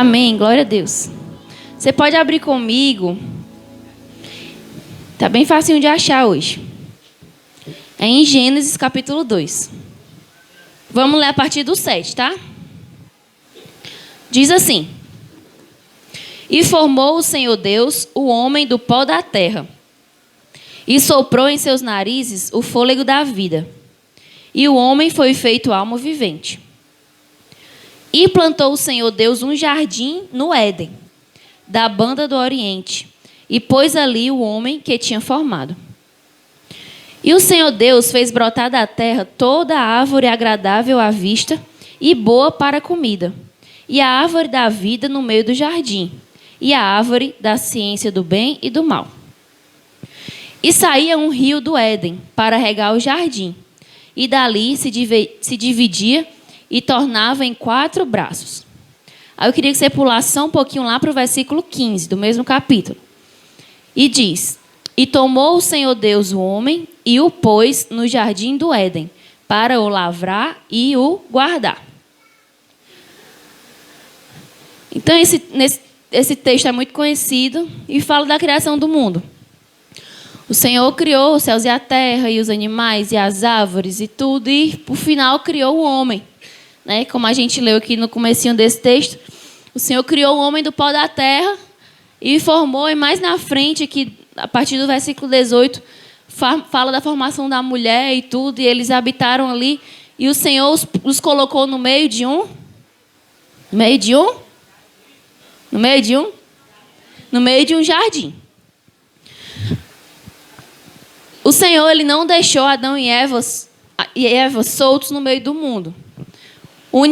Amém, glória a Deus. Você pode abrir comigo. Tá bem facinho de achar hoje. É em Gênesis capítulo 2. Vamos ler a partir do 7, tá? Diz assim: E formou o Senhor Deus o homem do pó da terra, e soprou em seus narizes o fôlego da vida. E o homem foi feito alma vivente. E plantou o Senhor Deus um jardim no Éden, da banda do Oriente, e pôs ali o homem que tinha formado. E o Senhor Deus fez brotar da terra toda a árvore agradável à vista e boa para a comida, e a árvore da vida no meio do jardim, e a árvore da ciência do bem e do mal. E saía um rio do Éden para regar o jardim, e dali se dividia e tornava em 4 braços. Aí eu queria que você pulasse só um pouquinho lá para o versículo 15, do mesmo capítulo. E diz: E tomou o Senhor Deus o homem e o pôs no jardim do Éden, para o lavrar e o guardar. Então, esse texto é muito conhecido e fala da criação do mundo. O Senhor criou os céus e a terra, e os animais, e as árvores, e tudo, e, por final, criou o homem. Né? Como a gente leu aqui no comecinho desse texto, o Senhor criou o homem do pó da terra e formou, e mais na frente, aqui, a partir do versículo 18, fala da formação da mulher e tudo, e eles habitaram ali, e o Senhor os colocou no meio de um... No meio de um? No meio de um? No meio de um jardim. O Senhor, ele não deixou Adão e Eva soltos no meio do mundo. O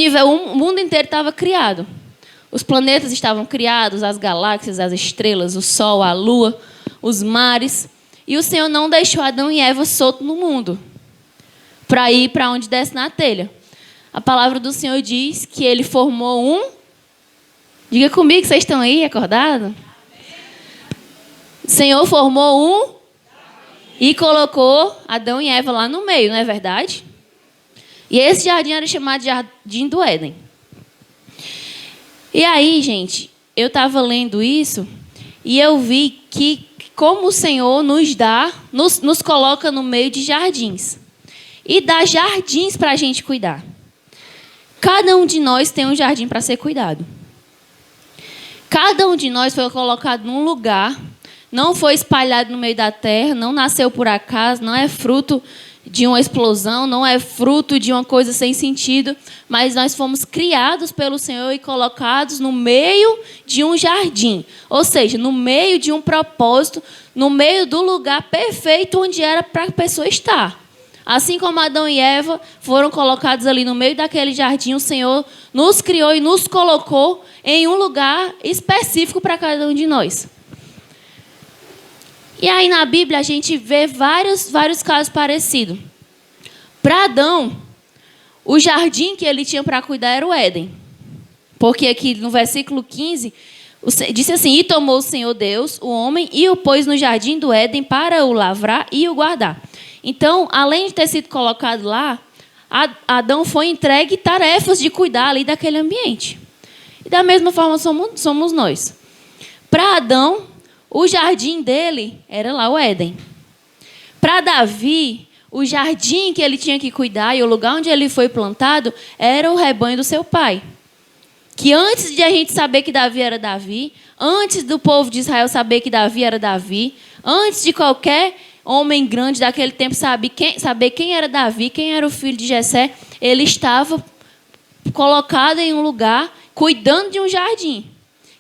mundo inteiro estava criado. Os planetas estavam criados, as galáxias, as estrelas, o sol, a lua, os mares. E o Senhor não deixou Adão e Eva soltos no mundo para ir para onde desce na telha. A palavra do Senhor diz que ele formou um... Diga comigo, vocês estão aí acordados? O Senhor formou um e colocou Adão e Eva lá no meio, não é verdade? E esse jardim era chamado de Jardim do Éden. E aí, gente, eu estava lendo isso e eu vi que como o Senhor nos coloca no meio de jardins. E dá jardins para a gente cuidar. Cada um de nós tem um jardim para ser cuidado. Cada um de nós foi colocado num lugar, não foi espalhado no meio da terra, não nasceu por acaso, não é fruto de uma explosão, não é fruto de uma coisa sem sentido, mas nós fomos criados pelo Senhor e colocados no meio de um jardim, ou seja, no meio de um propósito, no meio do lugar perfeito onde era para a pessoa estar. Assim como Adão e Eva foram colocados ali no meio daquele jardim, o Senhor nos criou e nos colocou em um lugar específico para cada um de nós. E aí na Bíblia a gente vê vários casos parecidos. Para Adão, o jardim que ele tinha para cuidar era o Éden. Porque aqui no versículo 15, disse assim: E tomou o Senhor Deus o homem e o pôs no jardim do Éden para o lavrar e o guardar. Então, além de ter sido colocado lá, Adão foi entregue tarefas de cuidar ali daquele ambiente. E da mesma forma somos nós. Para Adão, o jardim dele era lá o Éden. Para Davi, o jardim que ele tinha que cuidar e o lugar onde ele foi plantado era o rebanho do seu pai. Que antes de a gente saber que Davi era Davi, antes do povo de Israel saber que Davi era Davi, antes de qualquer homem grande daquele tempo saber quem era Davi, quem era o filho de Jessé, ele estava colocado em um lugar cuidando de um jardim.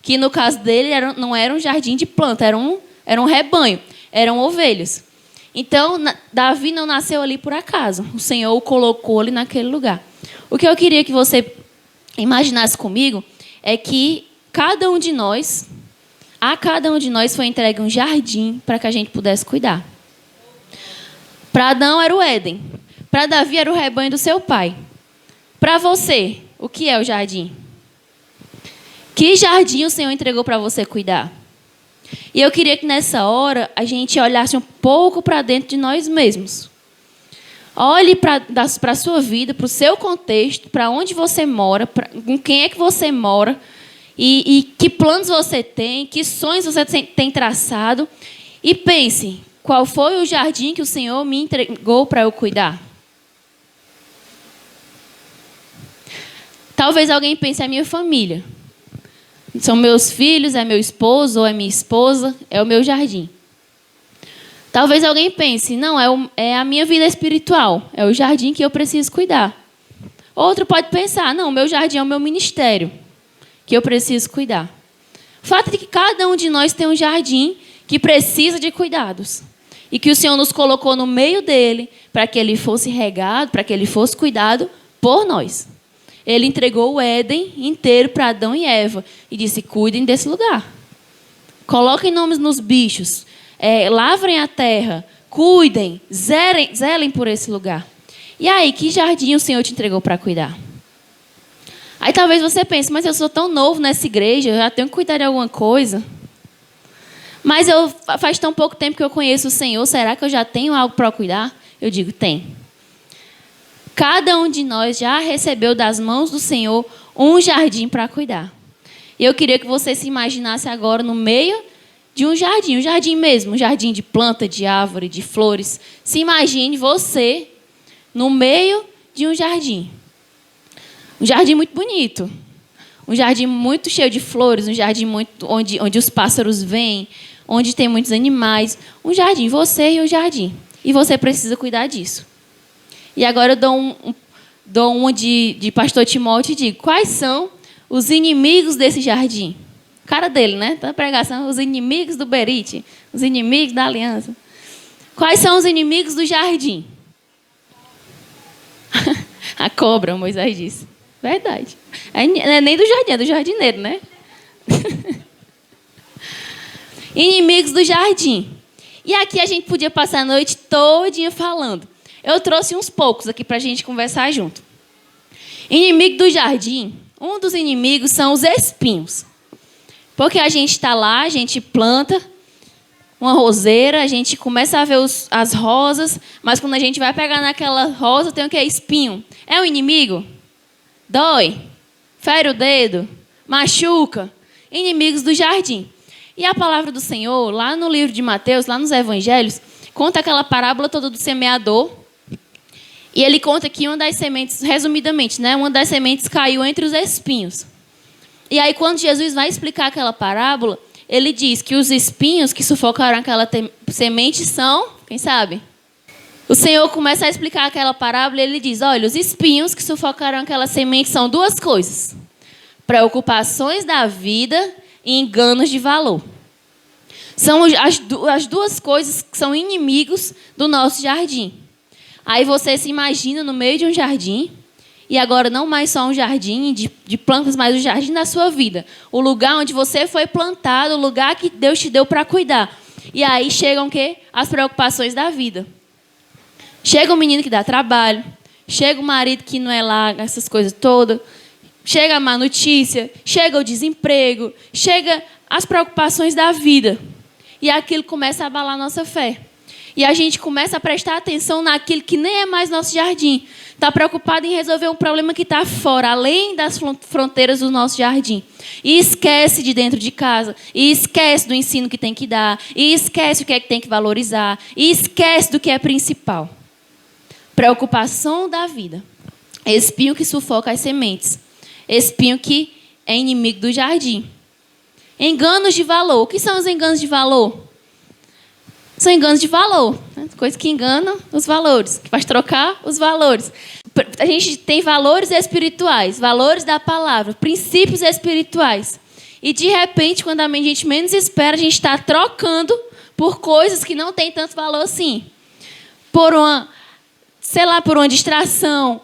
Que no caso dele não era um jardim de planta, era um rebanho, eram ovelhas. Então, Davi não nasceu ali por acaso. O Senhor o colocou ali naquele lugar. O que eu queria que você imaginasse comigo é que a cada um de nós foi entregue um jardim para que a gente pudesse cuidar. Para Adão era o Éden. Para Davi era o rebanho do seu pai. Para você, o que é o jardim? Que jardim o Senhor entregou para você cuidar? E eu queria que nessa hora a gente olhasse um pouco para dentro de nós mesmos. Olhe para a sua vida, para o seu contexto, para onde você mora, com quem é que você mora, E que planos você tem, que sonhos você tem traçado. E pense, qual foi o jardim que o Senhor me entregou para eu cuidar? Talvez alguém pense, é a minha família. São meus filhos, é meu esposo ou é minha esposa, é o meu jardim. Talvez alguém pense, não, é a minha vida espiritual, é o jardim que eu preciso cuidar. Outro pode pensar, não, o meu jardim é o meu ministério, que eu preciso cuidar. O fato é que cada um de nós tem um jardim que precisa de cuidados. E que o Senhor nos colocou no meio dele para que ele fosse regado, para que ele fosse cuidado por nós. Ele entregou o Éden inteiro para Adão e Eva e disse, cuidem desse lugar. Coloquem nomes nos bichos, lavrem a terra, cuidem, zelem por esse lugar. E aí, que jardim o Senhor te entregou para cuidar? Aí talvez você pense, mas eu sou tão novo nessa igreja, eu já tenho que cuidar de alguma coisa. Mas faz tão pouco tempo que eu conheço o Senhor, será que eu já tenho algo para cuidar? Eu digo, tem. Cada um de nós já recebeu das mãos do Senhor um jardim para cuidar. E eu queria que você se imaginasse agora no meio de um jardim mesmo, um jardim de planta, de árvore, de flores. Se imagine você no meio de um jardim. Um jardim muito bonito. Um jardim muito cheio de flores, um jardim muito onde os pássaros vêm, onde tem muitos animais. Um jardim, você e o jardim. E você precisa cuidar disso. E agora eu dou uma de pastor Timóteo e digo, quais são os inimigos desse jardim? Cara dele, né? Da pregação, os inimigos do Berite, os inimigos da aliança. Quais são os inimigos do jardim? A cobra, Moisés disse. Verdade. Não é nem do jardim, é do jardineiro, né? Inimigos do jardim. E aqui a gente podia passar a noite todinha falando. Eu trouxe uns poucos aqui para a gente conversar junto. Inimigo do jardim. Um dos inimigos são os espinhos. Porque a gente está lá, a gente planta uma roseira, a gente começa a ver as rosas, mas quando a gente vai pegar naquela rosa, tem o que? Espinho. É um inimigo? Dói, fere o dedo, machuca. Inimigos do jardim. E a palavra do Senhor, lá no livro de Mateus, lá nos evangelhos, conta aquela parábola toda do semeador. E ele conta que uma das sementes, resumidamente, né, uma das sementes caiu entre os espinhos. E aí, quando Jesus vai explicar aquela parábola, ele diz que os espinhos que sufocaram aquela semente são, quem sabe? O Senhor começa a explicar aquela parábola e ele diz, olha, os espinhos que sufocaram aquela semente são duas coisas. Preocupações da vida e enganos de valor. São as duas coisas que são inimigos do nosso jardim. Aí você se imagina no meio de um jardim, e agora não mais só um jardim de plantas, mas o jardim da sua vida. O lugar onde você foi plantado, o lugar que Deus te deu para cuidar. E aí chegam o quê? As preocupações da vida. Chega o menino que dá trabalho, chega o marido que não é lá, essas coisas todas, chega a má notícia, chega o desemprego, chega as preocupações da vida. E aquilo começa a abalar a nossa fé. E a gente começa a prestar atenção naquilo que nem é mais nosso jardim. Está preocupado em resolver um problema que está fora, além das fronteiras do nosso jardim. E esquece de dentro de casa. E esquece do ensino que tem que dar. E esquece o que é que tem que valorizar. E esquece do que é principal. Preocupação da vida. Espinho que sufoca as sementes. Espinho que é inimigo do jardim. Enganos de valor. O que são os enganos de valor? São enganos de valor, né? Coisas que enganam os valores, que faz trocar os valores. A gente tem valores espirituais, valores da palavra, princípios espirituais. E, de repente, quando a gente menos espera, a gente está trocando por coisas que não têm tanto valor assim. Por uma distração,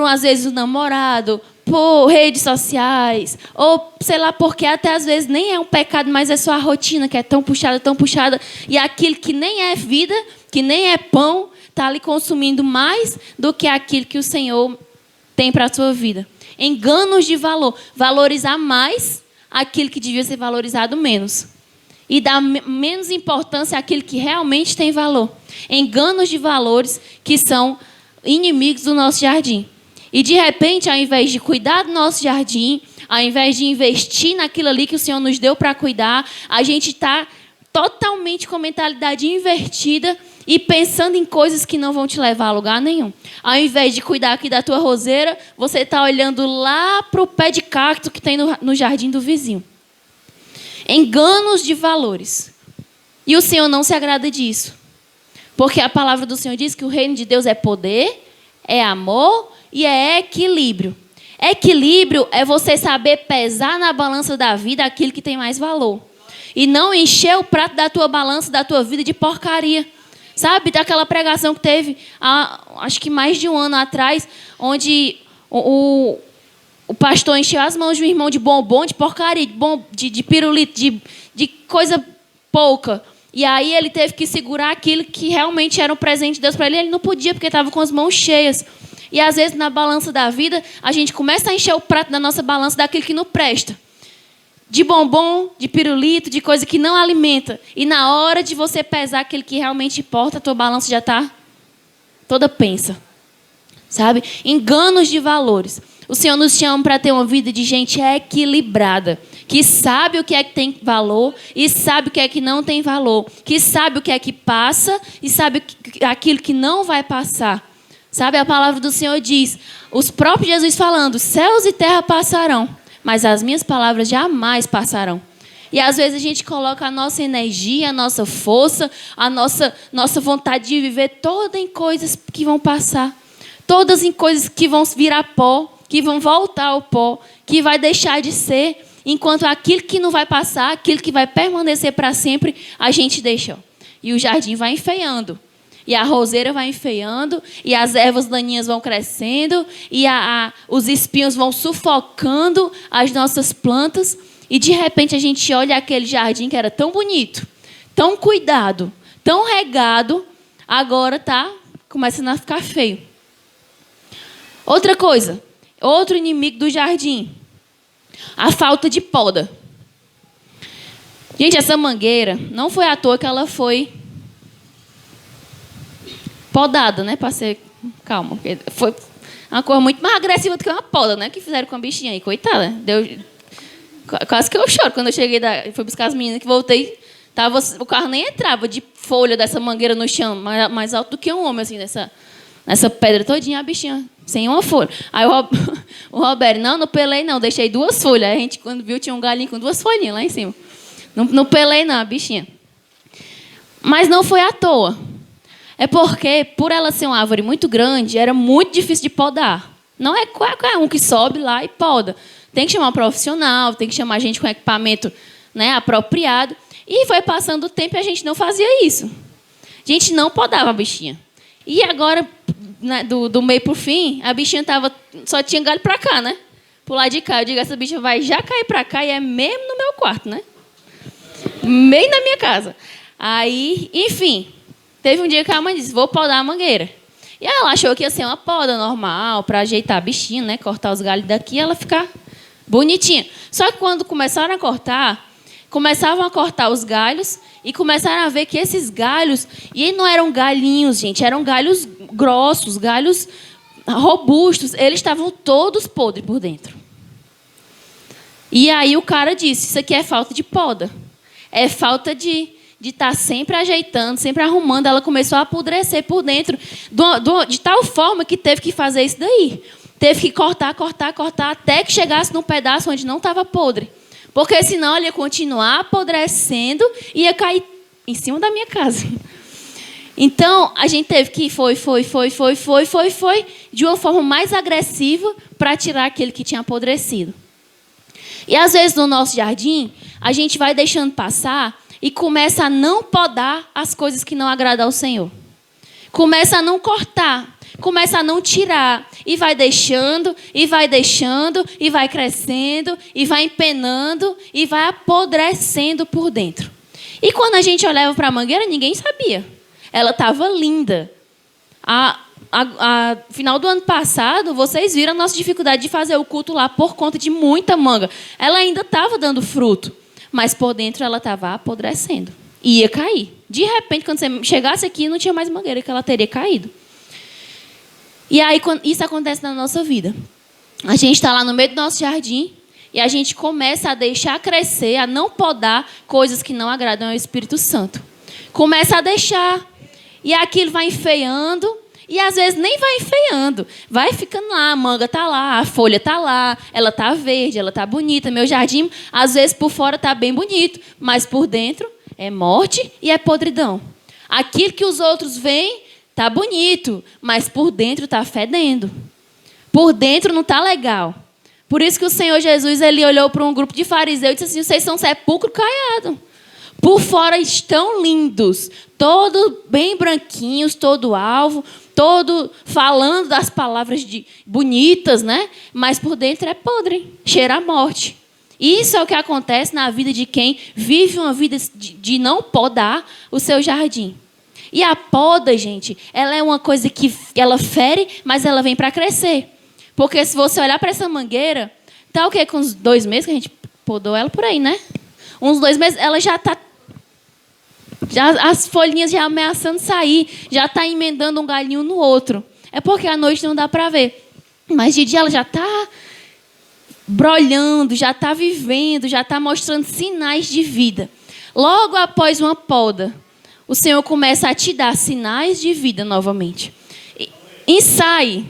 às vezes, um namorado, por redes sociais, ou sei lá, porque até às vezes nem é um pecado, mas é só a rotina que é tão puxada, e aquilo que nem é vida, que nem é pão, está ali consumindo mais do que aquilo que o Senhor tem para a sua vida. Enganos de valor, valorizar mais aquilo que devia ser valorizado menos. E dar menos importância àquilo que realmente tem valor. Enganos de valores que são inimigos do nosso jardim. E, de repente, ao invés de cuidar do nosso jardim, ao invés de investir naquilo ali que o Senhor nos deu para cuidar, a gente está totalmente com a mentalidade invertida e pensando em coisas que não vão te levar a lugar nenhum. Ao invés de cuidar aqui da tua roseira, você está olhando lá para o pé de cacto que tem no jardim do vizinho. Enganos de valores. E o Senhor não se agrada disso. Porque a palavra do Senhor diz que o reino de Deus é poder, é amor e é equilíbrio. Equilíbrio é você saber pesar na balança da vida aquilo que tem mais valor. E não encher o prato da tua balança, da tua vida de porcaria. Sabe, daquela pregação que teve, acho que mais de um ano atrás, onde o pastor encheu as mãos de um irmão de bombom, de porcaria, de pirulito, de coisa pouca. E aí ele teve que segurar aquilo que realmente era um presente de Deus para ele. Ele não podia, porque estava com as mãos cheias. E às vezes, na balança da vida, a gente começa a encher o prato da nossa balança daquilo que não presta. De bombom, de pirulito, de coisa que não alimenta. E na hora de você pesar aquilo que realmente importa, a tua balança já está toda pensa. Sabe? Enganos de valores. O Senhor nos chama para ter uma vida de gente equilibrada. Que sabe o que é que tem valor e sabe o que é que não tem valor. Que sabe o que é que passa e sabe aquilo que não vai passar. Sabe? A palavra do Senhor diz, os próprios Jesus falando, céus e terra passarão, mas as minhas palavras jamais passarão. E às vezes a gente coloca a nossa energia, a nossa força, a nossa vontade de viver toda em coisas que vão passar. Todas em coisas que vão virar pó, que vão voltar ao pó, que vai deixar de ser, enquanto aquilo que não vai passar, aquilo que vai permanecer para sempre, a gente deixa. E o jardim vai enfeiando. E a roseira vai enfeiando, e as ervas daninhas vão crescendo, e os espinhos vão sufocando as nossas plantas, e de repente a gente olha aquele jardim que era tão bonito, tão cuidado, tão regado, agora está começando a ficar feio. Outra coisa, outro inimigo do jardim, a falta de poda. Gente, essa mangueira, não foi à toa que ela foi podada, né? Para ser calma. Foi uma coisa muito mais agressiva do que uma poda, né? Que fizeram com a bichinha aí, coitada. Quase que eu choro quando eu cheguei, fui buscar as meninas que voltei. O carro nem entrava de folha dessa mangueira no chão, mais alto do que um homem, assim, nessa pedra todinha, a bichinha, sem uma folha. Aí o Roberto, não pelei não, deixei 2 folhas. Aí a gente, quando viu, tinha um galinho com 2 folhinhas lá em cima. Não pelei não, a bichinha. Mas não foi à toa. É porque, por ela ser uma árvore muito grande, era muito difícil de podar. Não é qualquer um que sobe lá e poda. Tem que chamar um profissional, tem que chamar gente com equipamento, né, apropriado. E foi passando o tempo e a gente não fazia isso. A gente não podava a bichinha. E agora, né, do meio para o fim, a bichinha só tinha galho para cá, né? Pro lado de cá. Eu digo, essa bicha vai já cair para cá e é mesmo no meu quarto, né? Meio na minha casa. Aí, enfim... Teve um dia que a mãe disse, vou podar a mangueira. E ela achou que ia ser uma poda normal, para ajeitar a bichinha, né? Cortar os galhos daqui e ela ficar bonitinha. Só que quando começavam a cortar os galhos e começaram a ver que esses galhos... E não eram galhinhos, gente. Eram galhos grossos, galhos robustos. Eles estavam todos podres por dentro. E aí o cara disse, isso aqui é falta de poda. É falta de estar sempre ajeitando, sempre arrumando. Ela começou a apodrecer por dentro, de tal forma que teve que fazer isso daí. Teve que cortar, até que chegasse num pedaço onde não estava podre. Porque senão ela ia continuar apodrecendo e ia cair em cima da minha casa. Então, a gente teve que foi, de uma forma mais agressiva para tirar aquele que tinha apodrecido. E às vezes no nosso jardim, a gente vai deixando passar e começa a não podar as coisas que não agradam ao Senhor. Começa a não cortar, começa a não tirar. E vai deixando, e vai crescendo, e vai empenando, e vai apodrecendo por dentro. E quando a gente olhava para a mangueira, ninguém sabia. Ela estava linda. Final do ano passado, vocês viram a nossa dificuldade de fazer o culto lá por conta de muita manga. Ela ainda estava dando fruto, mas por dentro ela estava apodrecendo. Ia cair. De repente, quando você chegasse aqui, não tinha mais mangueira, que ela teria caído. E aí, isso acontece na nossa vida. A gente está lá no meio do nosso jardim E a gente começa a deixar crescer, a não podar coisas que não agradam ao Espírito Santo. Começa a deixar. E aquilo vai enfeiando. E às vezes nem vai enfeiando. Vai ficando lá, a manga está lá, a folha está lá, ela está verde, ela está bonita. Meu jardim, às vezes por fora está bem bonito, mas por dentro é morte e é podridão. Aquilo que os outros veem está bonito, mas por dentro está fedendo. Por dentro não está legal. Por isso que o Senhor Jesus ele olhou para um grupo de fariseus e disse assim: vocês são sepulcro caiado. Por fora estão lindos, todos bem branquinhos, todo alvo, todo falando das palavras bonitas, né? Mas por dentro é podre, cheira a morte. Isso é o que acontece na vida de quem vive uma vida de não podar o seu jardim. E a poda, gente, ela é uma coisa que ela fere, mas ela vem para crescer. Porque se você olhar para essa mangueira, tá o quê? Com uns 2 meses que a gente podou ela por aí, né? Uns 2 meses, ela já está... as folhinhas já ameaçando sair, já está emendando um galhinho no outro. É porque à noite não dá para ver. Mas de dia ela já está brolhando, já está vivendo, já está mostrando sinais de vida. Logo após uma poda, o Senhor começa a te dar sinais de vida novamente. Ensaie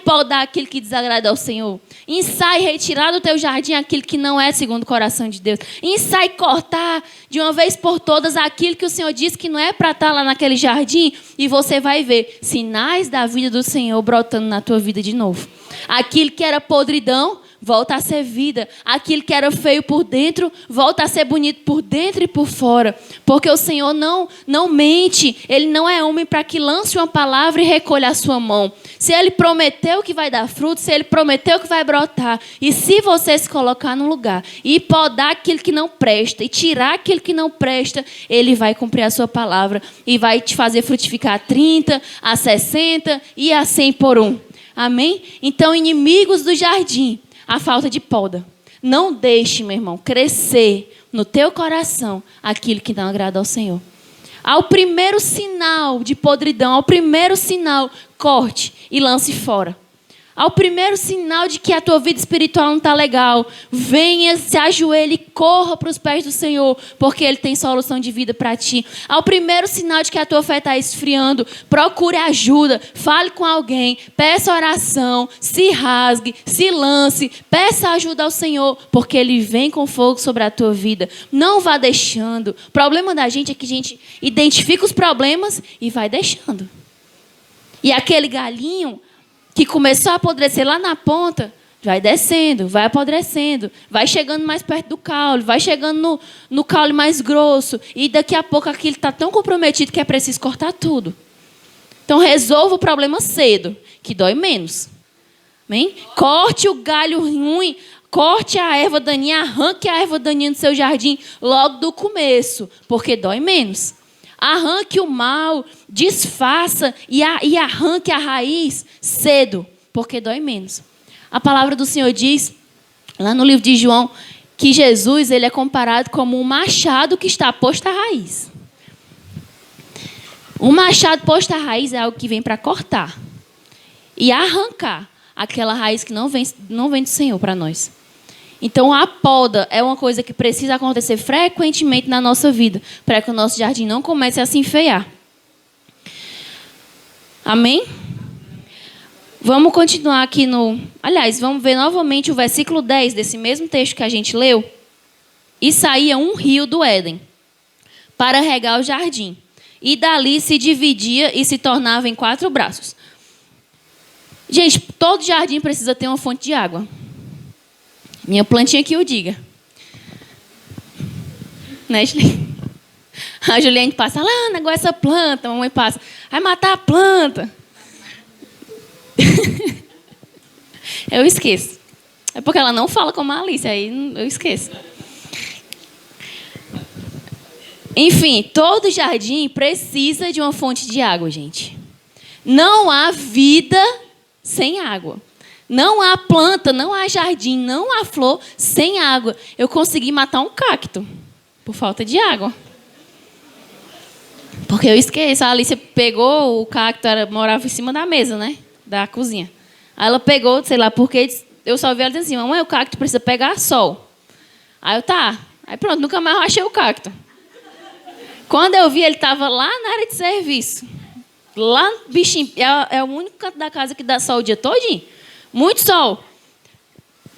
podar aquilo que desagrada ao Senhor. Ensaie retirar do teu jardim aquilo que não é segundo o coração de Deus. Ensaie cortar de uma vez por todas aquilo que o Senhor disse que não é para estar lá naquele jardim. E você vai ver sinais da vida do Senhor brotando na tua vida de novo. Aquilo que era podridão volta a ser vida. Aquilo que era feio por dentro volta a ser bonito por dentro e por fora. Porque o Senhor não mente. Ele não é homem para que lance uma palavra e recolha a sua mão. Se Ele prometeu que vai dar fruto, se Ele prometeu que vai brotar, e se você se colocar no lugar e podar aquilo que não presta e tirar aquilo que não presta, Ele vai cumprir a sua palavra e vai te fazer frutificar a 30, a 60 e a 100 por um. Amém? Então, inimigos do jardim, a falta de poda. Não deixe, meu irmão, crescer no teu coração aquilo que não agrada ao Senhor. Ao primeiro sinal de podridão, ao primeiro sinal, corte e lance fora. Ao primeiro sinal de que a tua vida espiritual não está legal, venha, se ajoelhe e corra para os pés do Senhor, porque Ele tem solução de vida para ti. Ao primeiro sinal de que a tua fé está esfriando, procure ajuda, fale com alguém, peça oração, se rasgue, se lance, peça ajuda ao Senhor, porque Ele vem com fogo sobre a tua vida. Não vá deixando. O problema da gente é que a gente identifica os problemas e vai deixando. E aquele galinho que começou a apodrecer lá na ponta, vai descendo, vai apodrecendo, vai chegando mais perto do caule, vai chegando no caule mais grosso, e daqui a pouco aquilo está tão comprometido que é preciso cortar tudo. Então resolva o problema cedo, que dói menos. Amém? Corte o galho ruim, corte a erva daninha, arranque a erva daninha do seu jardim logo do começo, porque dói menos. Arranque o mal, desfaça e arranque a raiz cedo, porque dói menos. A palavra do Senhor diz, lá no livro de João, que Jesus ele é comparado como um machado que está posto à raiz. Um machado posto à raiz é algo que vem para cortar e arrancar aquela raiz que não vem do Senhor para nós. Então, a poda é uma coisa que precisa acontecer frequentemente na nossa vida, para que o nosso jardim não comece a se enfeiar. Amém? Vamos continuar aqui Aliás, vamos ver novamente o versículo 10 desse mesmo texto que a gente leu. E saía um rio do Éden para regar o jardim. E dali se dividia e se tornava em 4 braços. Gente, todo jardim precisa ter uma fonte de água. Minha plantinha que o diga. Né, Juliane? A Juliane passa lá, negócio essa planta. A mamãe passa, vai matar a planta. Eu esqueço. É porque ela não fala como a Alice, aí eu esqueço. Enfim, todo jardim precisa de uma fonte de água, gente. Não há vida sem água. Não há planta, não há jardim, não há flor sem água. Eu consegui matar um cacto por falta de água. Porque eu esqueço. A Alice pegou o cacto, morava em cima da mesa, né? Da cozinha. Aí ela pegou, sei lá por quê, eu só vi ela dizendo assim, mamãe, o cacto precisa pegar sol. Aí eu, tá. Aí pronto, nunca mais eu achei o cacto. Quando eu vi, ele estava lá na área de serviço. Lá, bichinho, é o único canto da casa que dá sol o dia todinho. Muito sol.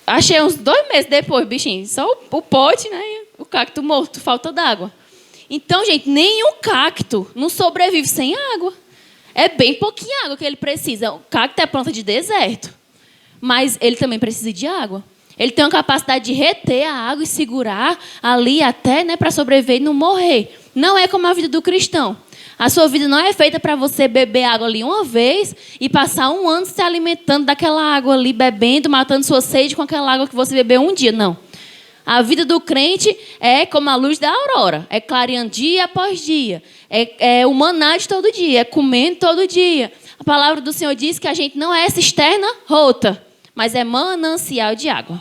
Achei uns 2 meses depois, bichinho. Só o pote, né? O cacto morto, falta d'água. Então, gente, nenhum cacto não sobrevive sem água. É bem pouquinha água que ele precisa. O cacto é planta de deserto. Mas ele também precisa de água. Ele tem uma capacidade de reter a água e segurar ali até, né, para sobreviver e não morrer. Não é como a vida do cristão. A sua vida não é feita para você beber água ali uma vez e passar 1 ano se alimentando daquela água ali, bebendo, matando sua sede com aquela água que você bebeu um dia. Não. A vida do crente é como a luz da aurora. É clareando dia após dia. É o maná de todo dia. É comendo todo dia. A palavra do Senhor diz que a gente não é cisterna rota, mas é manancial de água.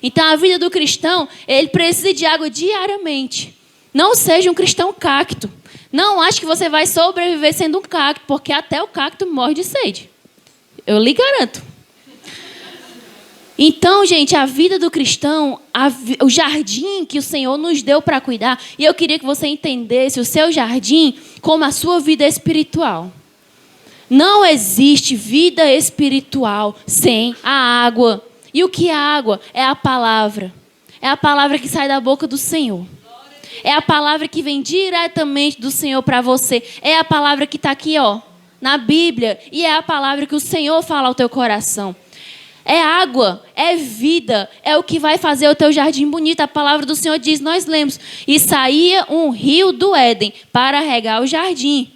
Então, a vida do cristão, ele precisa de água diariamente. Não seja um cristão cacto. Não ache que você vai sobreviver sendo um cacto, porque até o cacto morre de sede. Eu lhe garanto. Então, gente, a vida do cristão, o jardim que o Senhor nos deu para cuidar, e eu queria que você entendesse o seu jardim como a sua vida espiritual. Não existe vida espiritual sem a água. E o que é a água? É a palavra. É a palavra que sai da boca do Senhor. É a palavra que vem diretamente do Senhor para você. É a palavra que está aqui, ó, na Bíblia. E é a palavra que o Senhor fala ao teu coração. É água, é vida, é o que vai fazer o teu jardim bonito. A palavra do Senhor diz, nós lemos, e saía um rio do Éden para regar o jardim.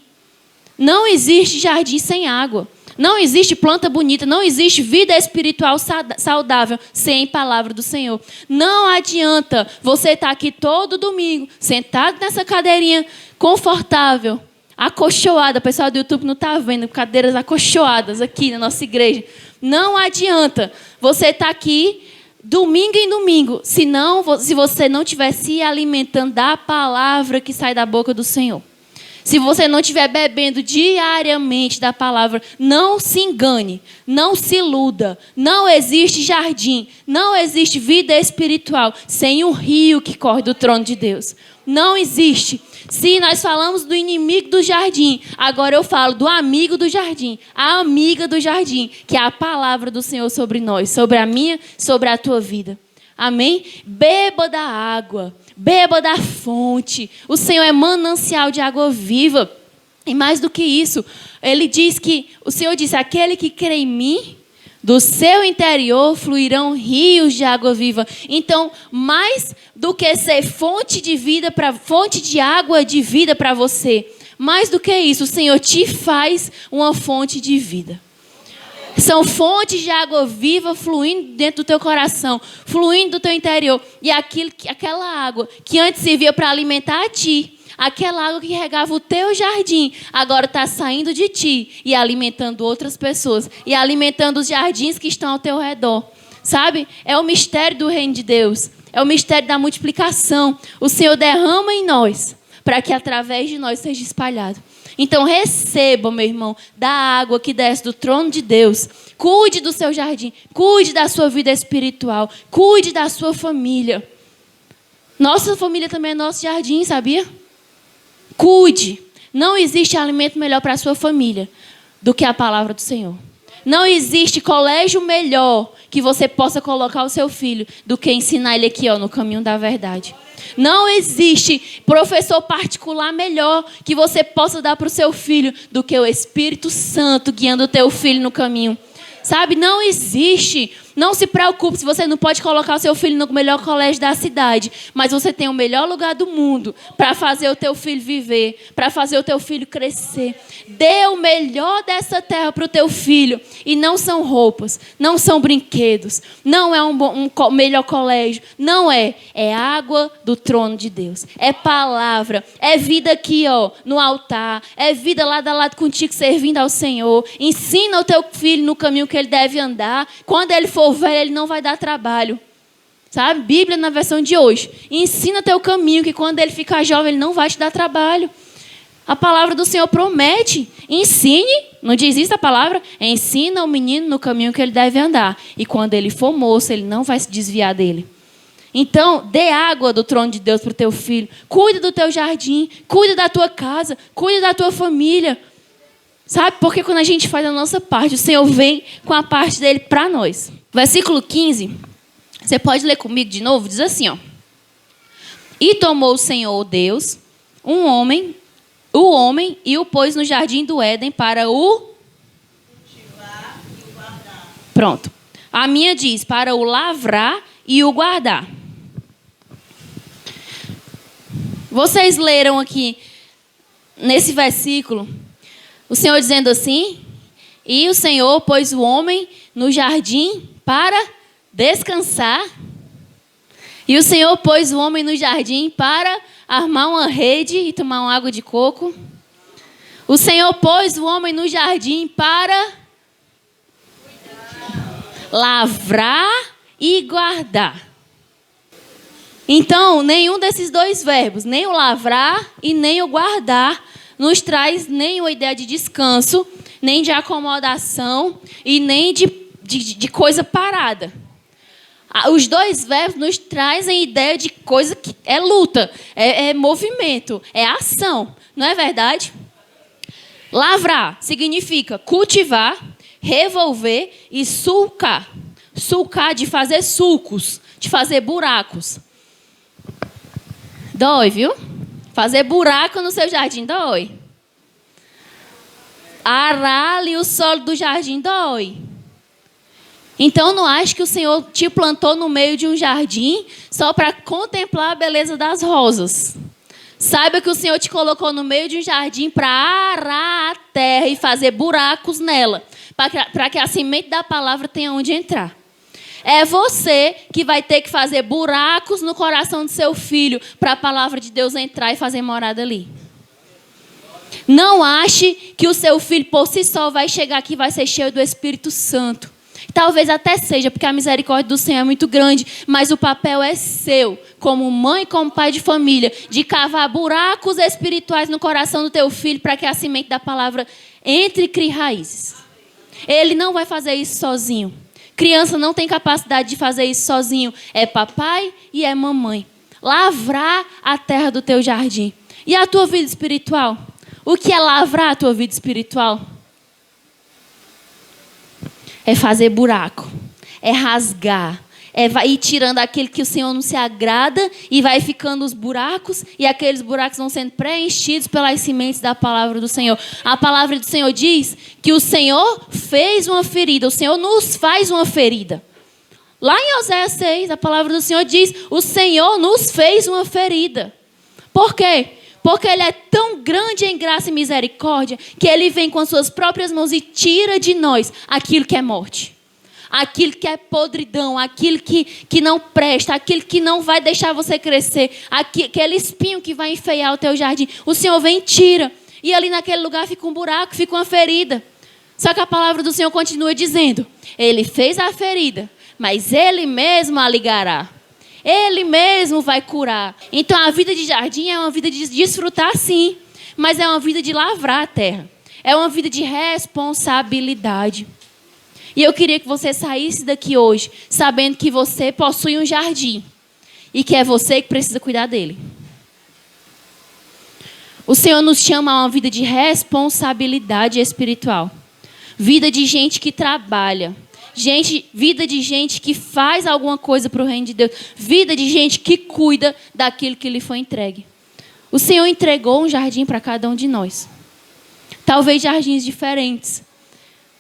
Não existe jardim sem água. Não existe planta bonita, não existe vida espiritual saudável sem palavra do Senhor. Não adianta você estar aqui todo domingo, sentado nessa cadeirinha confortável, acolchoada. O pessoal do YouTube não está vendo, cadeiras acolchoadas aqui na nossa igreja. Não adianta você estar aqui domingo em domingo, se você não estiver se alimentando da palavra que sai da boca do Senhor. Se você não estiver bebendo diariamente da palavra, não se engane, não se iluda. Não existe jardim, não existe vida espiritual sem um rio que corre do trono de Deus. Não existe. Se nós falamos do inimigo do jardim, agora eu falo do amigo do jardim, a amiga do jardim, que é a palavra do Senhor sobre nós, sobre a minha, sobre a tua vida. Amém? Beba da água, beba da fonte. O Senhor é manancial de água viva. E mais do que isso, o Senhor disse, aquele que crê em mim, do seu interior fluirão rios de água viva. Então, mais do que ser fonte de vida, fonte de água de vida para você, mais do que isso, o Senhor te faz uma fonte de vida. São fontes de água viva fluindo dentro do teu coração, fluindo do teu interior. E aquela água que antes servia para alimentar a ti, aquela água que regava o teu jardim, agora está saindo de ti e alimentando outras pessoas. E alimentando os jardins que estão ao teu redor. Sabe? É o mistério do reino de Deus. É o mistério da multiplicação. O Senhor derrama em nós, para que através de nós seja espalhado. Então receba, meu irmão, da água que desce do trono de Deus. Cuide do seu jardim, cuide da sua vida espiritual, cuide da sua família. Nossa família também é nosso jardim, sabia? Cuide. Não existe alimento melhor para a sua família do que a palavra do Senhor. Não existe colégio melhor que você possa colocar o seu filho do que ensinar ele aqui, ó, no caminho da verdade. Não existe professor particular melhor que você possa dar para o seu filho do que o Espírito Santo guiando o teu filho no caminho. Sabe, não existe. Não se preocupe se você não pode colocar o seu filho no melhor colégio da cidade, mas você tem o melhor lugar do mundo para fazer o teu filho viver, para fazer o teu filho crescer. Dê o melhor dessa terra para o teu filho. E não são roupas, não são brinquedos, não é um melhor colégio, não é. É água do trono de Deus. É palavra, é vida aqui, ó, no altar, é vida lado a lado contigo servindo ao Senhor. Ensina o teu filho no caminho que ele deve andar. Quando ele for velho, ele não vai dar trabalho. Sabe? Bíblia na versão de hoje. Ensina teu caminho, que quando ele ficar jovem, ele não vai te dar trabalho. A palavra do Senhor promete. ensine, não diz isso a palavra? Ensina o menino no caminho que ele deve andar. E quando ele for moço, ele não vai se desviar dele. Então, dê água do trono de Deus para o teu filho. Cuida do teu jardim. Cuida da tua casa. Cuida da tua família. Sabe? Porque quando a gente faz a nossa parte, o Senhor vem com a parte dele para nós. Versículo 15. Você pode ler comigo de novo? Diz assim, ó. E tomou o Senhor Deus o homem e o pôs no jardim do Éden para o cultivar e o guardar. Pronto. A minha diz, para o lavrar e o guardar. Vocês leram aqui, nesse versículo, o Senhor dizendo assim, e o Senhor pôs o homem no jardim para descansar. E o Senhor pôs o homem no jardim para armar uma rede e tomar uma água de coco. O Senhor pôs o homem no jardim para lavrar e guardar. Então, nenhum desses dois verbos, nem o lavrar e nem o guardar, nos traz nem uma ideia de descanso, nem de acomodação e nem de coisa parada. Os dois verbos nos trazem a ideia de coisa que é luta, é movimento, é ação. Não é verdade? Lavrar significa cultivar, revolver e sulcar. Sulcar de fazer sulcos, de fazer buracos. Dói, viu? Fazer buraco no seu jardim dói. Arar ali o solo do jardim dói. Então, não ache que o Senhor te plantou no meio de um jardim só para contemplar a beleza das rosas. Saiba que o Senhor te colocou no meio de um jardim para arar a terra e fazer buracos nela, para que a semente da palavra tenha onde entrar. É você que vai ter que fazer buracos no coração do seu filho para a palavra de Deus entrar e fazer morada ali. Não ache que o seu filho por si só vai chegar aqui e vai ser cheio do Espírito Santo. Talvez até seja, porque a misericórdia do Senhor é muito grande, mas o papel é seu, como mãe e como pai de família, de cavar buracos espirituais no coração do teu filho para que a semente da palavra entre e crie raízes. Ele não vai fazer isso sozinho. Criança não tem capacidade de fazer isso sozinho. É papai e é mamãe. Lavrar a terra do teu jardim. E a tua vida espiritual? O que é lavrar a tua vida espiritual? É fazer buraco. É rasgar. É ir tirando aquele que o Senhor não se agrada e vai ficando os buracos e aqueles buracos vão sendo preenchidos pelas sementes da palavra do Senhor. A palavra do Senhor diz que o Senhor fez uma ferida, o Senhor nos faz uma ferida. Lá em Oséias 6, a palavra do Senhor diz, o Senhor nos fez uma ferida. Por quê? Porque Ele é tão grande em graça e misericórdia que Ele vem com as suas próprias mãos e tira de nós aquilo que é morte. Aquilo que é podridão, aquilo que não presta, aquilo que não vai deixar você crescer, aquele espinho que vai enfeiar o teu jardim. O Senhor vem e tira. E ali naquele lugar fica um buraco, fica uma ferida. Só que a palavra do Senhor continua dizendo, Ele fez a ferida, mas Ele mesmo a ligará. Ele mesmo vai curar. Então a vida de jardim é uma vida de desfrutar sim, mas é uma vida de lavrar a terra. É uma vida de responsabilidade. E eu queria que você saísse daqui hoje sabendo que você possui um jardim e que é você que precisa cuidar dele. O Senhor nos chama a uma vida de responsabilidade espiritual. Vida de gente que trabalha. Vida de gente que faz alguma coisa para o reino de Deus. Vida de gente que cuida daquilo que lhe foi entregue. O Senhor entregou um jardim para cada um de nós. Talvez jardins diferentes.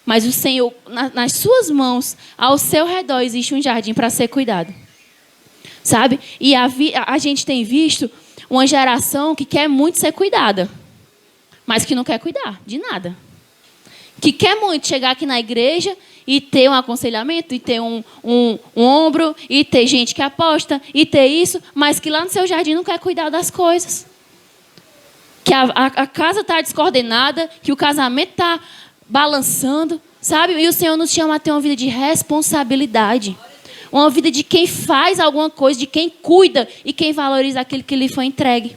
Mas o Senhor, nas suas mãos, ao seu redor, existe um jardim para ser cuidado. Sabe? E a gente tem visto uma geração que quer muito ser cuidada, mas que não quer cuidar de nada. Que quer muito chegar aqui na igreja e ter um aconselhamento, e ter um ombro, e ter gente que aposta, e ter isso, mas que lá no seu jardim não quer cuidar das coisas. Que a casa está descoordenada, que o casamento está balançando, sabe? E o Senhor nos chama a ter uma vida de responsabilidade. Uma vida de quem faz alguma coisa, de quem cuida e quem valoriza aquilo que lhe foi entregue.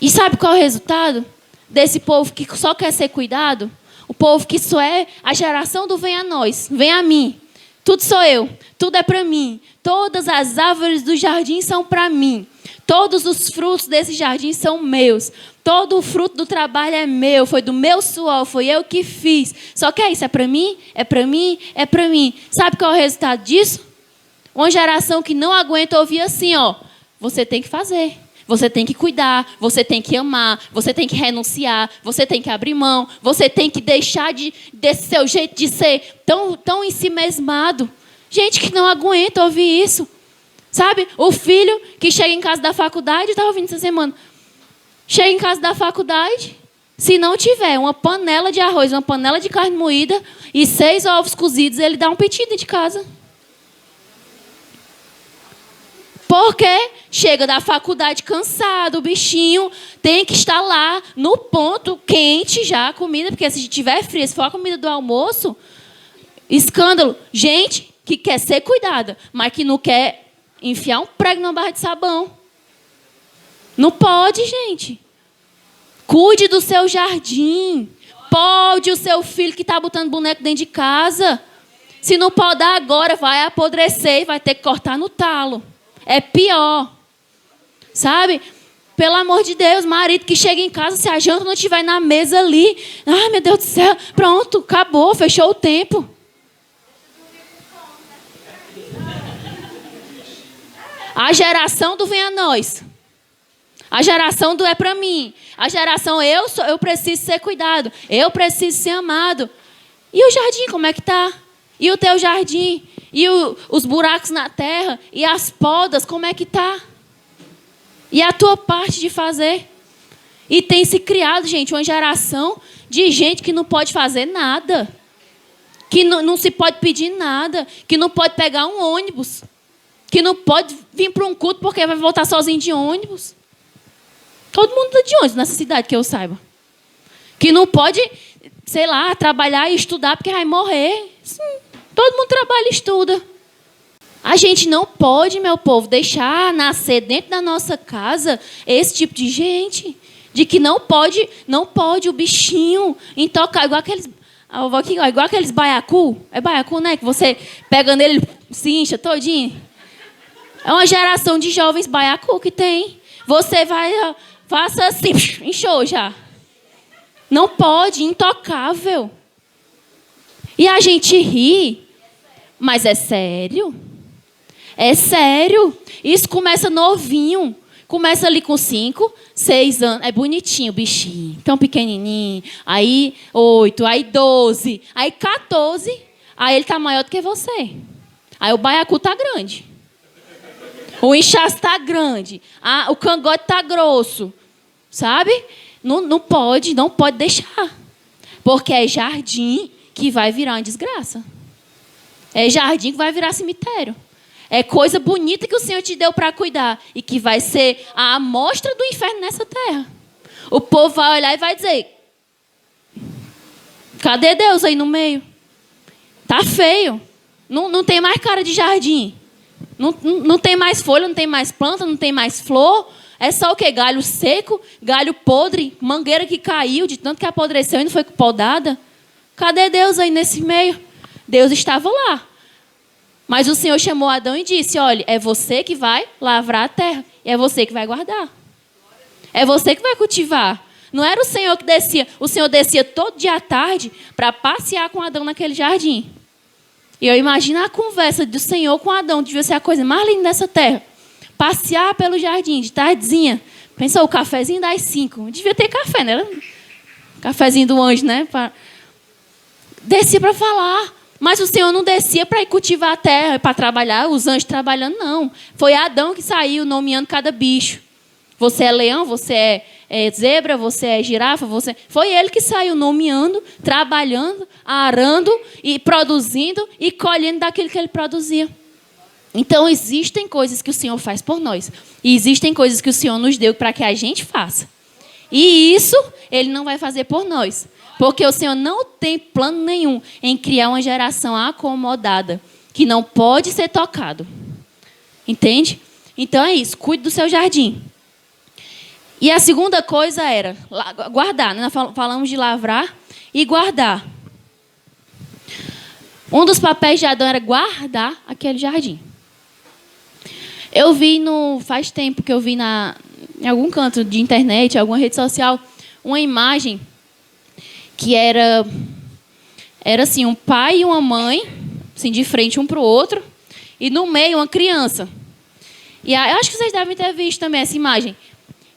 E sabe qual é o resultado desse povo que só quer ser cuidado? O povo que só é a geração do vem a nós, vem a mim. Tudo sou eu, tudo é para mim. Todas as árvores do jardim são para mim. Todos os frutos desse jardim são meus. Todo o fruto do trabalho é meu, foi do meu suor, foi eu que fiz. Só que é isso, é para mim, é para mim, é para mim. Sabe qual é o resultado disso? Uma geração que não aguenta ouvir assim, ó. Você tem que fazer, você tem que cuidar, você tem que amar, você tem que renunciar, você tem que abrir mão, você tem que deixar desse seu jeito de ser tão ensimesmado. Gente que não aguenta ouvir isso. Sabe? O filho que chega em casa da faculdade, eu estava ouvindo essa semana, chega em casa da faculdade, se não tiver uma panela de arroz, uma panela de carne moída e 6 ovos cozidos, ele dá um pedido de casa. Porque chega da faculdade cansado, o bichinho tem que estar lá no ponto, quente já a comida, porque se tiver fria, se for a comida do almoço, escândalo. Gente que quer ser cuidada, mas que não quer enfiar um prego numa barra de sabão. Não pode, gente. Cuide do seu jardim. Pode o seu filho que está botando boneco dentro de casa. Se não podar agora, vai apodrecer e vai ter que cortar no talo. É pior. Sabe? Pelo amor de Deus, marido que chega em casa, se a janta não estiver na mesa ali. Ai, meu Deus do céu. Pronto, acabou, fechou o tempo. A geração do vem a nós. A geração do é para mim. A geração eu preciso ser cuidado. Eu preciso ser amado. E o jardim, como é que tá? E o teu jardim? E os buracos na terra? E as podas, como é que tá? E a tua parte de fazer? E tem se criado, gente, uma geração de gente que não pode fazer nada. Que não se pode pedir nada. Que não pode pegar um ônibus. Que não pode vir para um culto porque vai voltar sozinho de ônibus. Todo mundo anda de ônibus nessa cidade, que eu saiba. Que não pode, sei lá, trabalhar e estudar porque vai morrer. Sim, todo mundo trabalha e estuda. A gente não pode, meu povo, deixar nascer dentro da nossa casa esse tipo de gente. De que não pode o bichinho intocar, igual aqueles baiacu. É baiacu, né? Que você pega nele, se incha todinho. É uma geração de jovens baiacu que tem. Você vai, faça assim, inchou já. Não pode, intocável. E a gente ri, mas é sério. É sério. Isso começa novinho. Começa ali com 5, 6 anos. É bonitinho o bichinho, tão pequenininho. Aí 8, aí 12, aí 14. Aí ele tá maior do que você. Aí o baiacu tá grande. O inchaço está grande. O cangote está grosso. Sabe? Não pode deixar. Porque é jardim que vai virar uma desgraça. É jardim que vai virar cemitério. É coisa bonita que o Senhor te deu para cuidar. E que vai ser a amostra do inferno nessa terra. O povo vai olhar e vai dizer: cadê Deus aí no meio? Tá feio. Não tem mais cara de jardim. Não tem mais folha, não tem mais planta, não tem mais flor. É só o quê? Galho seco, galho podre, mangueira que caiu de tanto que apodreceu e não foi podada. Cadê Deus aí nesse meio? Deus estava lá. Mas o Senhor chamou Adão e disse: olha, é você que vai lavrar a terra. E é você que vai guardar. É você que vai cultivar. Não era o Senhor que descia. O Senhor descia todo dia à tarde para passear com Adão naquele jardim. E eu imagino a conversa do Senhor com Adão. Devia ser a coisa mais linda dessa terra. Passear pelo jardim de tardezinha. Pensou, o cafezinho das 5. Devia ter café, né? Cafezinho do anjo, né? Descia para falar. Mas o Senhor não descia para ir cultivar a terra, para trabalhar, os anjos trabalhando, não. Foi Adão que saiu nomeando cada bicho. Você é leão, você é zebra, você é girafa, você... Foi ele que saiu nomeando, trabalhando, arando e produzindo e colhendo daquilo que ele produzia. Então, existem coisas que o Senhor faz por nós. E existem coisas que o Senhor nos deu para que a gente faça. E isso ele não vai fazer por nós. Porque o Senhor não tem plano nenhum em criar uma geração acomodada, que não pode ser tocado. Entende? Então é isso, cuide do seu jardim. E a segunda coisa era guardar, né? Nós falamos de lavrar e guardar. Um dos papéis de Adão era guardar aquele jardim. Eu vi faz tempo que eu vi em algum canto de internet, alguma rede social, uma imagem que era assim, um pai e uma mãe, assim, de frente um para o outro, e no meio uma criança. E eu acho que vocês devem ter visto também essa imagem.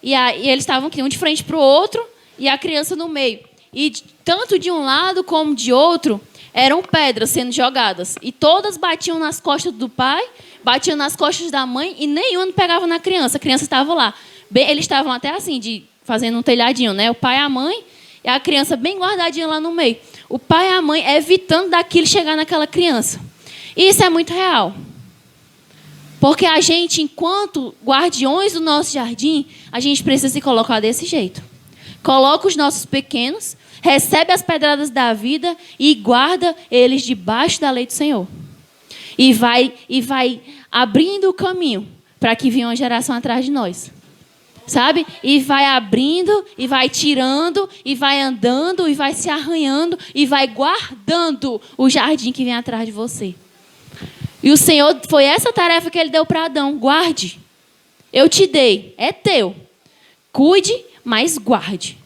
E eles estavam aqui, um de frente para o outro, e a criança no meio. E tanto de um lado como de outro, eram pedras sendo jogadas. E todas batiam nas costas do pai, batiam nas costas da mãe, e nenhuma pegava na criança. A criança estava lá. Eles estavam até assim, fazendo um telhadinho, né? O pai e a mãe, e a criança bem guardadinha lá no meio. O pai e a mãe evitando daquilo chegar naquela criança. E isso é muito real. Porque a gente, enquanto guardiões do nosso jardim, a gente precisa se colocar desse jeito. Coloca os nossos pequenos, recebe as pedradas da vida e guarda eles debaixo da lei do Senhor. E vai abrindo o caminho para que venha uma geração atrás de nós. Sabe? E vai abrindo, e vai tirando, e vai andando, e vai se arranhando, e vai guardando o jardim que vem atrás de você. E o Senhor, foi essa tarefa que Ele deu para Adão. Guarde. Eu te dei. É teu. Cuide, mas guarde.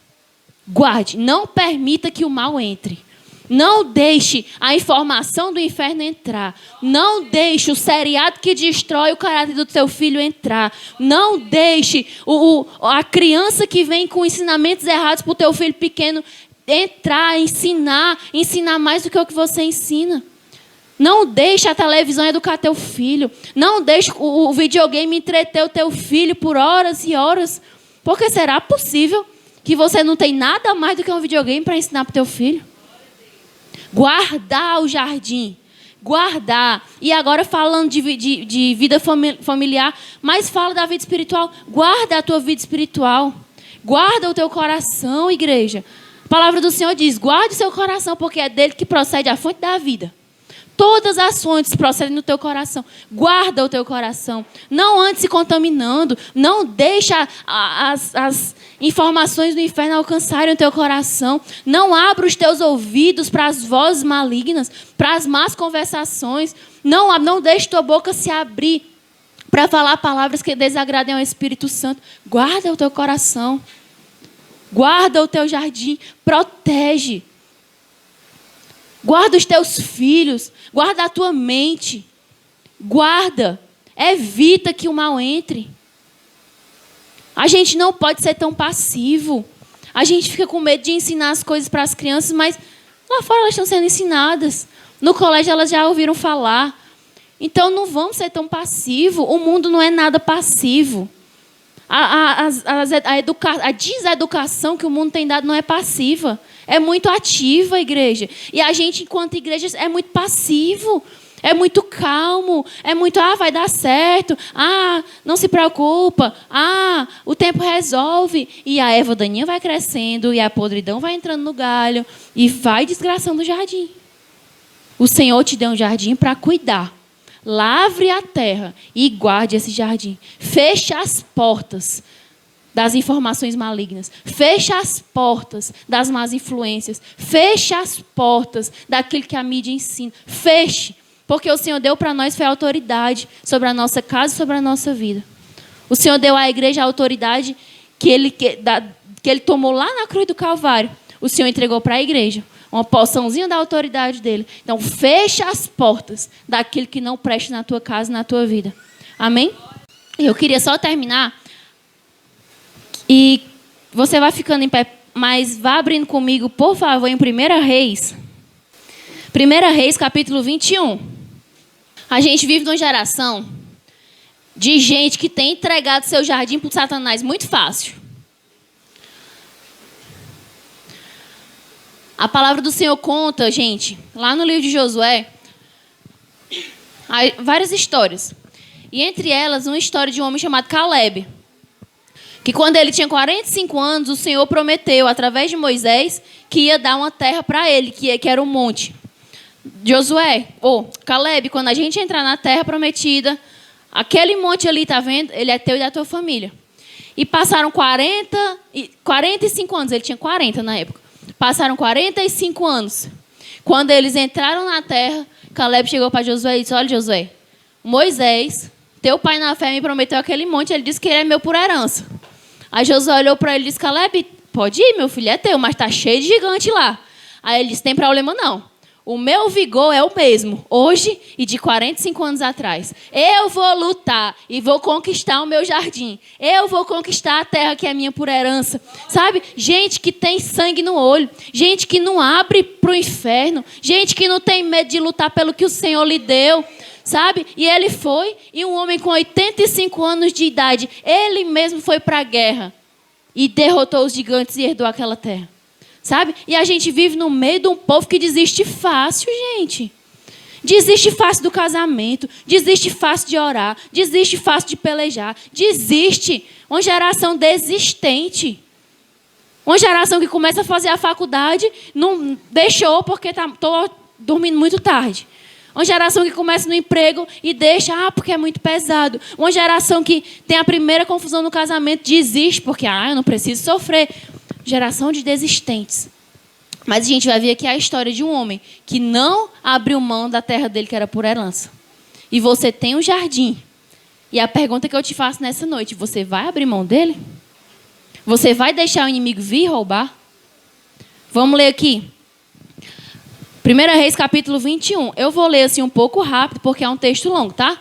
Guarde. Não permita que o mal entre. Não deixe a informação do inferno entrar. Não deixe o seriado que destrói o caráter do teu filho entrar. Não deixe a criança que vem com ensinamentos errados para o teu filho pequeno entrar, ensinar mais do que o que você ensina. Não deixe a televisão educar teu filho. Não deixe o videogame entreter o teu filho por horas e horas. Porque será possível que você não tem nada mais do que um videogame para ensinar para o teu filho? Guardar o jardim. Guardar. E agora falando de vida familiar, mas fala da vida espiritual. Guarda a tua vida espiritual. Guarda o teu coração, igreja. A palavra do Senhor diz, guarde o seu coração, porque é dele que procede a fonte da vida. Todas as fontes procedem do teu coração. Guarda o teu coração. Não ande se contaminando. Não deixa as informações do inferno alcançarem o teu coração. Não abra os teus ouvidos para as vozes malignas, para as más conversações. Não deixe tua boca se abrir para falar palavras que desagradem ao Espírito Santo. Guarda o teu coração. Guarda o teu jardim. Protege. Guarda os teus filhos. Guarda a tua mente. Guarda. Evita que o mal entre. A gente não pode ser tão passivo. A gente fica com medo de ensinar as coisas para as crianças, mas lá fora elas estão sendo ensinadas. No colégio elas já ouviram falar. Então não vamos ser tão passivos. O mundo não é nada passivo. A deseducação que o mundo tem dado não é passiva. É muito ativa, igreja. E a gente, enquanto igreja, é muito passivo. É muito calmo. É muito, vai dar certo. Não se preocupa. O tempo resolve. E a erva daninha vai crescendo. E a podridão vai entrando no galho. E vai desgraçando o jardim. O Senhor te deu um jardim para cuidar. Lavre a terra e guarde esse jardim. Feche as portas das informações malignas. Feche as portas das más influências. Feche as portas daquilo que a mídia ensina. Feche. Porque o Senhor deu para nós foi autoridade sobre a nossa casa e sobre a nossa vida. O Senhor deu à igreja a autoridade que Ele tomou lá na cruz do Calvário. O Senhor entregou para a igreja. Uma porçãozinha da autoridade dele. Então, fecha as portas daquilo que não presta na tua casa e na tua vida. Amém? Eu queria só terminar. E você vai ficando em pé, mas vá abrindo comigo, por favor, em 1 Reis. 1 Reis, capítulo 21. A gente vive numa geração de gente que tem entregado seu jardim para o Satanás muito fácil. A palavra do Senhor conta, gente, lá no livro de Josué, várias histórias. E entre elas, uma história de um homem chamado Caleb. Que quando ele tinha 45 anos, o Senhor prometeu, através de Moisés, que ia dar uma terra para ele, que era um monte. Caleb, quando a gente entrar na terra prometida, aquele monte ali, tá vendo? Ele é teu e da tua família. E passaram 45 anos, ele tinha 40 na época. Passaram 45 anos. Quando eles entraram na terra, Caleb chegou para Josué e disse: olha, Josué, Moisés, teu pai na fé, me prometeu aquele monte, ele disse que ele é meu por herança. Aí Josué olhou para ele e disse: Caleb, pode ir, meu filho, é teu, mas está cheio de gigante lá. Aí ele disse: tem problema não. O meu vigor é o mesmo, hoje e de 45 anos atrás. Eu vou lutar e vou conquistar o meu jardim. Eu vou conquistar a terra que é minha por herança. Sabe? Gente que tem sangue no olho. Gente que não abre para o inferno. Gente que não tem medo de lutar pelo que o Senhor lhe deu. Sabe? E ele foi, e um homem com 85 anos de idade, ele mesmo foi para a guerra e derrotou os gigantes e herdou aquela terra. Sabe? E a gente vive no meio de um povo que desiste fácil, gente. Desiste fácil do casamento, desiste fácil de orar, desiste fácil de pelejar, desiste. Uma geração desistente. Uma geração que começa a fazer a faculdade, não deixou porque estou dormindo muito tarde. Uma geração que começa no emprego e deixa, porque é muito pesado. Uma geração que tem a primeira confusão no casamento, desiste porque, eu não preciso sofrer. Geração de desistentes. Mas a gente vai ver aqui a história de um homem que não abriu mão da terra dele, que era por herança. E você tem um jardim. E a pergunta que eu te faço nessa noite: você vai abrir mão dele? Você vai deixar o inimigo vir roubar? Vamos ler aqui. 1 Reis, capítulo 21. Eu vou ler assim um pouco rápido, porque é um texto longo, tá?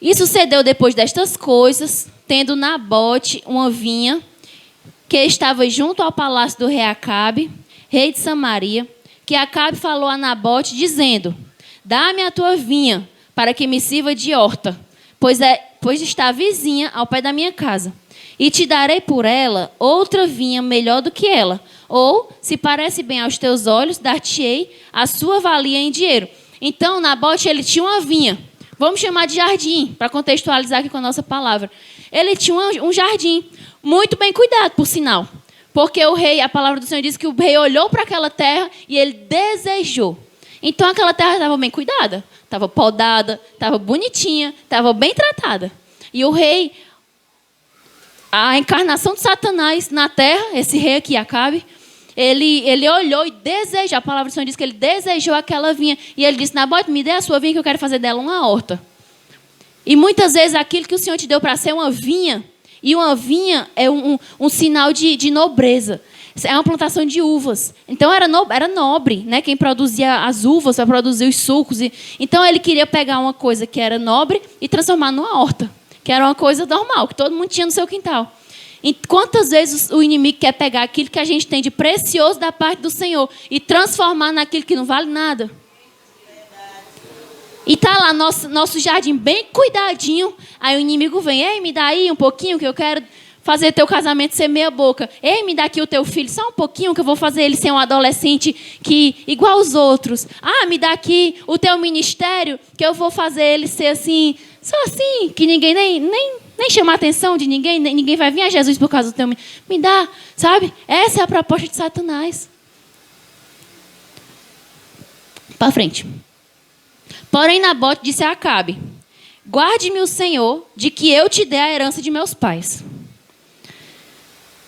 E sucedeu depois destas coisas, tendo Nabote uma vinha que estava junto ao palácio do rei Acabe, rei de Samaria, que Acabe falou a Nabote, dizendo: dá-me a tua vinha, para que me sirva de horta, pois está vizinha ao pé da minha casa. E te darei por ela outra vinha melhor do que ela. Ou, se parece bem aos teus olhos, dar-te-ei a sua valia em dinheiro. Então, Nabote, ele tinha uma vinha. Vamos chamar de jardim, para contextualizar aqui com a nossa palavra. Ele tinha um jardim, muito bem cuidado, por sinal. Porque o rei, a palavra do Senhor diz que o rei olhou para aquela terra e ele desejou. Então, aquela terra estava bem cuidada. Estava podada, estava bonitinha, estava bem tratada. E o rei, a encarnação de Satanás na terra, esse rei aqui, Acabe, ele olhou e desejou. A palavra do Senhor diz que ele desejou aquela vinha. E ele disse: Nabote, me dê a sua vinha que eu quero fazer dela uma horta. E muitas vezes aquilo que o Senhor te deu para ser uma vinha, e uma vinha é um sinal de nobreza. É uma plantação de uvas. Então era nobre, né? Quem produzia as uvas para produzir os sucos. Então ele queria pegar uma coisa que era nobre e transformar numa horta, que era uma coisa normal, que todo mundo tinha no seu quintal. E quantas vezes o inimigo quer pegar aquilo que a gente tem de precioso da parte do Senhor e transformar naquilo que não vale nada? E está lá nosso jardim bem cuidadinho. Aí o inimigo vem: ei, me dá aí um pouquinho que eu quero fazer teu casamento ser meia boca. Ei, me dá aqui o teu filho só um pouquinho que eu vou fazer ele ser um adolescente que igual aos outros. Me dá aqui o teu ministério que eu vou fazer ele ser assim, só assim, que ninguém nem chama a atenção de ninguém, ninguém vai vir a Jesus por causa do teu... Me dá, sabe? Essa é a proposta de Satanás. Para frente. Porém, Nabote disse a Acabe: guarde-me o Senhor de que eu te dê a herança de meus pais.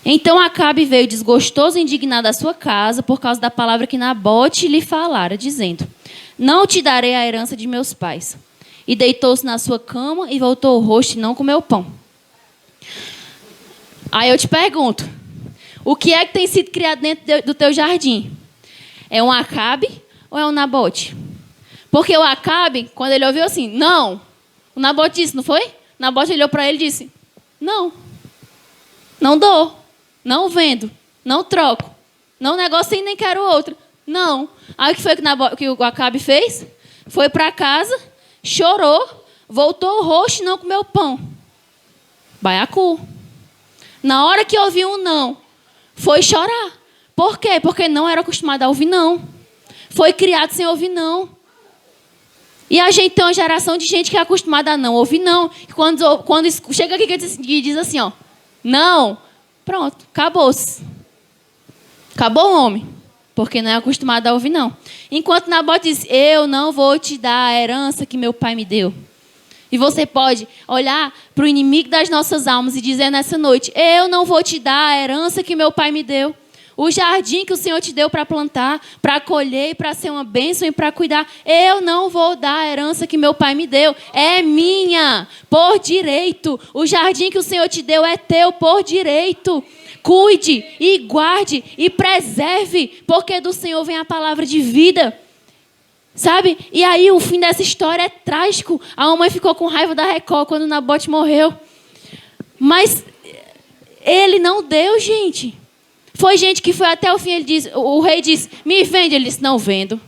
Então Acabe veio desgostoso e indignado à sua casa por causa da palavra que Nabote lhe falara, dizendo: não te darei a herança de meus pais. E deitou-se na sua cama e voltou o rosto e não comeu pão. Aí eu te pergunto: o que é que tem sido criado dentro do teu jardim? É um Acabe ou é um Nabote? Porque o Acabe, quando ele ouviu assim, não. O Nabote disse, não foi? O Nabote olhou para ele e disse: não. Não dou. Não vendo. Não troco. Não negocio nem quero outro. Não. Aí o que foi que o Acabe fez? Foi para casa, chorou, voltou o rosto e não comeu pão. Baiacu. Na hora que ouviu um não, foi chorar. Por quê? Porque não era acostumado a ouvir não. Foi criado sem ouvir não. E a gente tem uma geração de gente que é acostumada a não ouvir não. Quando chega aqui e diz assim, não, pronto, acabou-se. Acabou o homem. Porque não é acostumado a ouvir não. Enquanto Nabote diz: eu não vou te dar a herança que meu pai me deu. E E você pode olhar para o inimigo das nossas almas e dizer nessa noite: eu não vou te dar a herança que meu pai me deu. O jardim que o Senhor te deu para plantar, para colher, para ser uma bênção e para cuidar. Eu não vou dar a herança que meu pai me deu. É minha, por direito. O jardim que o Senhor te deu é teu, por direito. Cuide e guarde e preserve, porque do Senhor vem a palavra de vida. Sabe? E aí o fim dessa história é trágico. A mamãe ficou com raiva da Record quando Nabote morreu. Mas ele não deu, gente. Foi gente que foi até o fim. Ele disse, o rei disse: me vende. Ele disse: não vendo.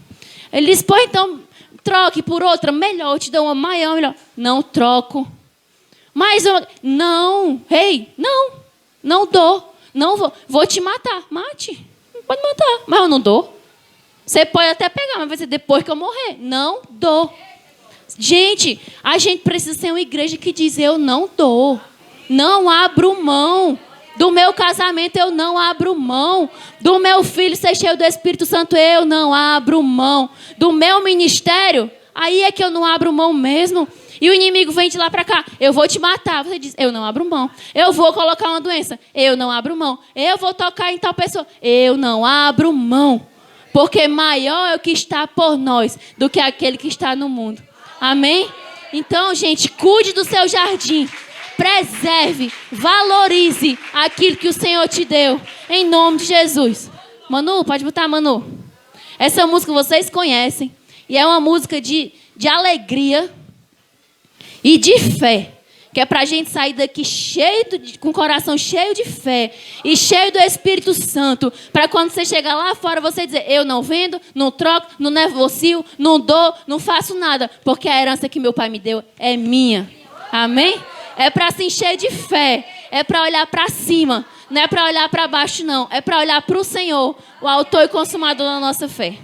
Ele disse: pô, então troque por outra melhor. Eu te dou uma maior, melhor. Não troco. Mais uma. Não, rei, não dou. Não vou. Vou te matar. Mate. Pode matar. Mas eu não dou. Você pode até pegar, mas vai ser depois que eu morrer. Não dou. Gente, a gente precisa ser uma igreja que diz: eu não dou. Não abro mão. Do meu casamento eu não abro mão. Do meu filho ser cheio do Espírito Santo eu não abro mão. Do meu ministério, aí é que eu não abro mão mesmo. E o inimigo vem de lá para cá: eu vou te matar. Você diz: eu não abro mão. Eu vou colocar uma doença. Eu não abro mão. Eu vou tocar em tal pessoa. Eu não abro mão. Porque maior é o que está por nós do que aquele que está no mundo. Amém? Então, gente, cuide do seu jardim. Preserve, valorize aquilo que o Senhor te deu. Em nome de Jesus. Manu, pode botar, Manu. Essa música vocês conhecem. E é uma música de alegria e de fé. Que é para a gente sair daqui com o coração cheio de fé e cheio do Espírito Santo. Para quando você chegar lá fora, você dizer: eu não vendo, não troco, não negocio, não dou, não faço nada. Porque a herança que meu pai me deu é minha. Amém? É para se encher de fé. É para olhar para cima. Não é para olhar para baixo, não. É para olhar para o Senhor, o autor e consumador da nossa fé.